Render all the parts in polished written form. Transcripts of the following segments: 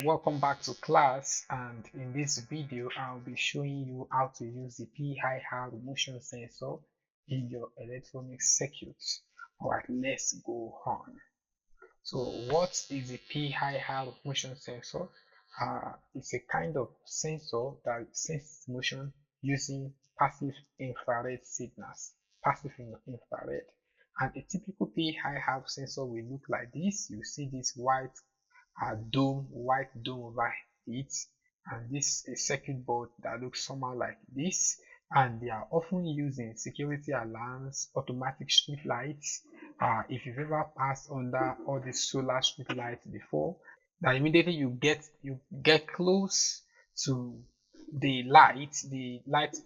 Welcome back to class, and in this video I'll be showing you how to use the PIR motion sensor in your electronic circuits. Alright, let's go on. So what is a PIR motion sensor? It's a kind of sensor that senses motion using passive infrared signals. Passive infrared. And a typical PIR sensor will look like this. You see this white dome over it, and this is a circuit board that looks somehow like this, and they are often used in security alarms, automatic street lights. If you've ever passed under all the solar street lights before, that immediately you get close to the light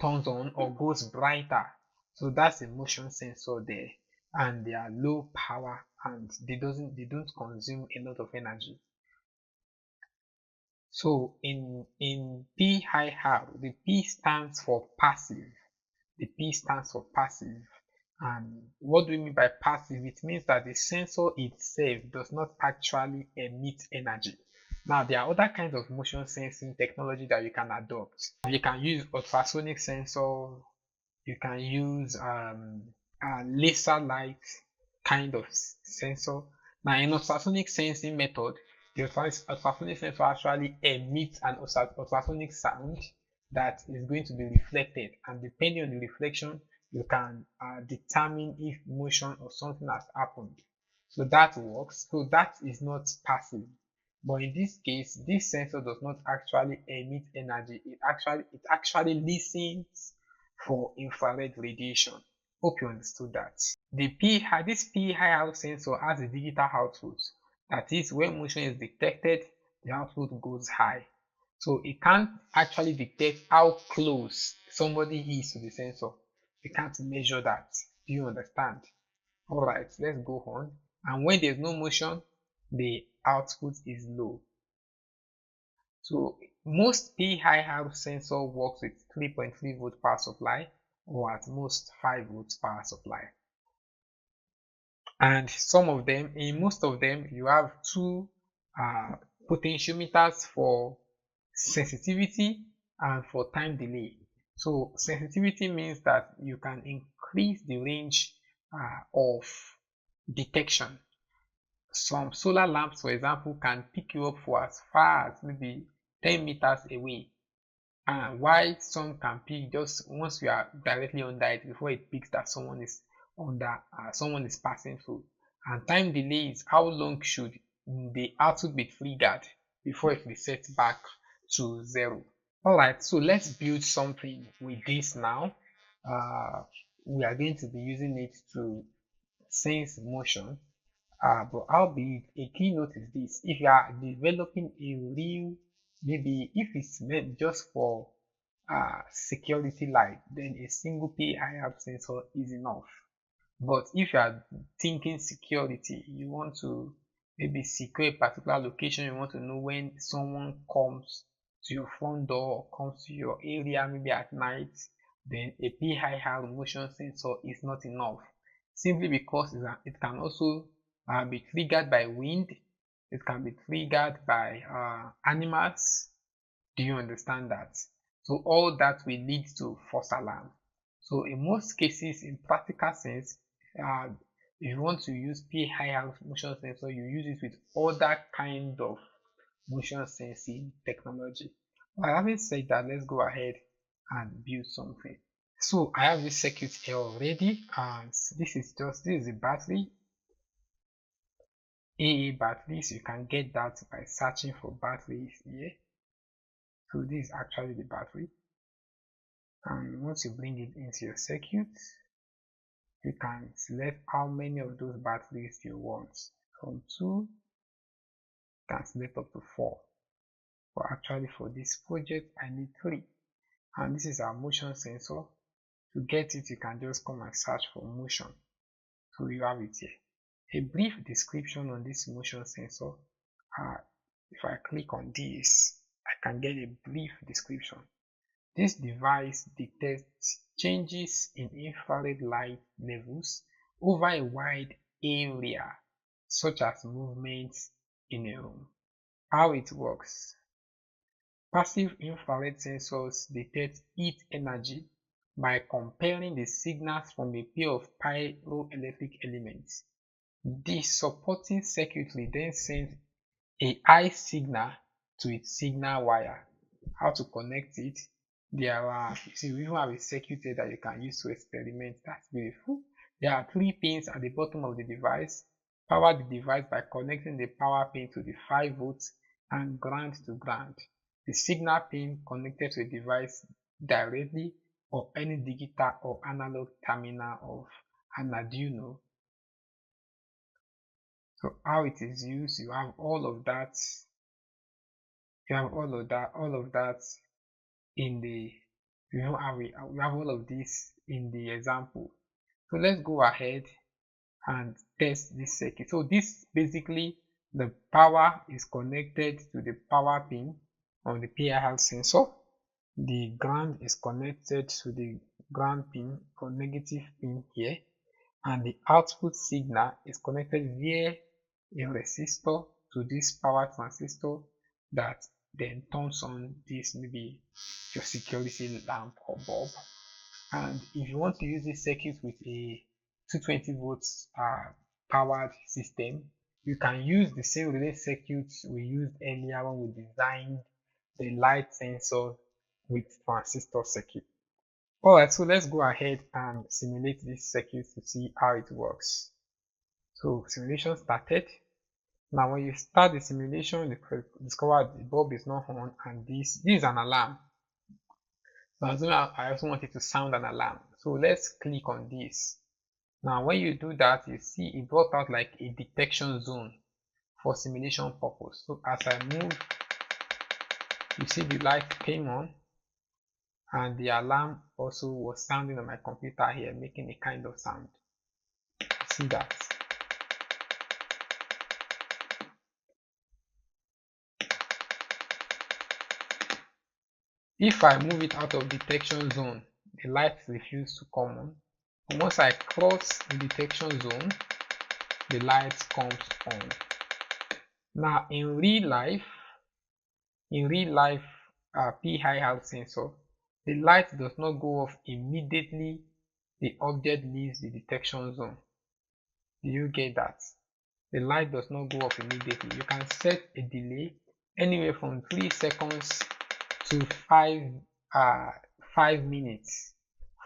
turns on or goes brighter. So that's a motion sensor there, and they are low power and they don't consume a lot of energy. So in PIR, the P stands for passive. The P stands for passive. And what do we mean by passive? It means that the sensor itself does not actually emit energy. Now, there are other kinds of motion sensing technology that you can adopt. You can use ultrasonic sensor. You can use a laser light kind of sensor. Now, in ultrasonic sensing method, the ultrasonic sensor actually emits an ultrasonic sound that is going to be reflected, and depending on the reflection, you can determine if motion or something has happened. So that works. So that is not passive. But in this case, this sensor does not actually emit energy. It actually listens for infrared radiation. Hope you understood that. This PIR sensor has a digital output. That is, when motion is detected, the output goes high. So it can't actually detect how close somebody is to the sensor. It can't measure that. Do you understand? Alright, let's go on. And when there's no motion, the output is low. So most PIR sensor works with 3.3 volt power supply, or at most 5 volts power supply. And in most of them, you have two potentiometers for sensitivity and for time delay. So sensitivity means that you can increase the range of detection. Some solar lamps, for example, can pick you up for as far as maybe 10 meters away, and while some can pick just once you are directly under it before it picks that someone is passing through. And time delay is how long should the output be triggered before it resets back to zero. Alright, so let's build something with this now. We are going to be using it to sense motion. But a keynote is this: if you are developing a real, maybe if it's meant just for security light, then a single PIR sensor is enough. But if you are thinking security, you want to maybe secure a particular location, you want to know when someone comes to your front door or comes to your area maybe at night, then a PIR motion sensor is not enough, simply because it can also be triggered by wind. It can be triggered by animals. Do you understand that? So all that will lead to false alarm. So in most cases, in practical sense, if you want to use PIR motion sensor, you use it with other kind of motion sensing technology. But having said that, let's go ahead and build something. So I have this circuit here already, and this is the battery, AA batteries. You can get that by searching for batteries here. So this is actually the battery, and once you bring it into your circuit, you can select how many of those batteries you want. From 2, you can select up to 4. But actually for this project I need 3, and this is our motion sensor. To get it, you can just come and search for motion. So you have it here. A brief description on this motion sensor. If I click on this, I can get a brief description. This device detects changes in infrared light levels over a wide area, such as movements in a room. How it works. Passive infrared sensors detect heat energy by comparing the signals from a pair of pyroelectric elements. The supporting circuitry then sends a high signal to its signal wire. How to connect it? There are, you see, we even have a circuit here that you can use to experiment. That's beautiful. There are 3 pins at the bottom of the device. Power the device by connecting the power pin to the 5 volts and ground to ground. The signal pin connected to the device directly or any digital or analog terminal of an Arduino. So how it is used, you have all of that in the we have all of this in the example. So let's go ahead and test this circuit. So this basically, the power is connected to the power pin on the PIR sensor. The ground is connected to the ground pin or negative pin here, and the output signal is connected via a resistor to this power transistor that then turns on this, maybe your security lamp or bulb. And if you want to use this circuit with a 220 volts powered system, you can use the same relay circuits we used earlier when we designed the light sensor with transistor circuit. Alright, so let's go ahead and simulate this circuit to see how it works. So simulation started. Now when you start the simulation, you discover the bulb is not on, and this is an alarm. So I also want it to sound an alarm. So let's click on this. Now when you do that, you see it brought out like a detection zone for simulation purpose. So as I move, you see the light came on, and the alarm also was sounding on my computer here, making a kind of sound. See that? If I move it out of detection zone, the light refuses to come on. And once I cross the detection zone, the light comes on. Now in real life PIR sensor, the light does not go off immediately the object leaves the detection zone. Do you get that? The light does not go off immediately. You can set a delay anywhere from 3 seconds to 5 minutes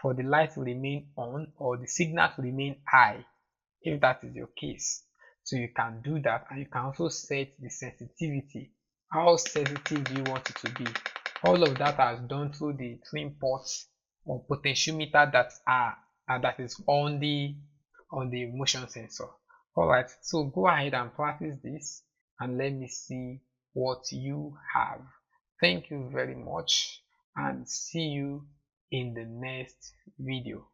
for the light to remain on or the signal to remain high, if that is your case. So you can do that, and you can also set the sensitivity. How sensitive do you want it to be? All of that is done through the twin ports or potentiometer that is on the motion sensor. Alright, so go ahead and practice this and let me see what you have. Thank you very much, and see you in the next video.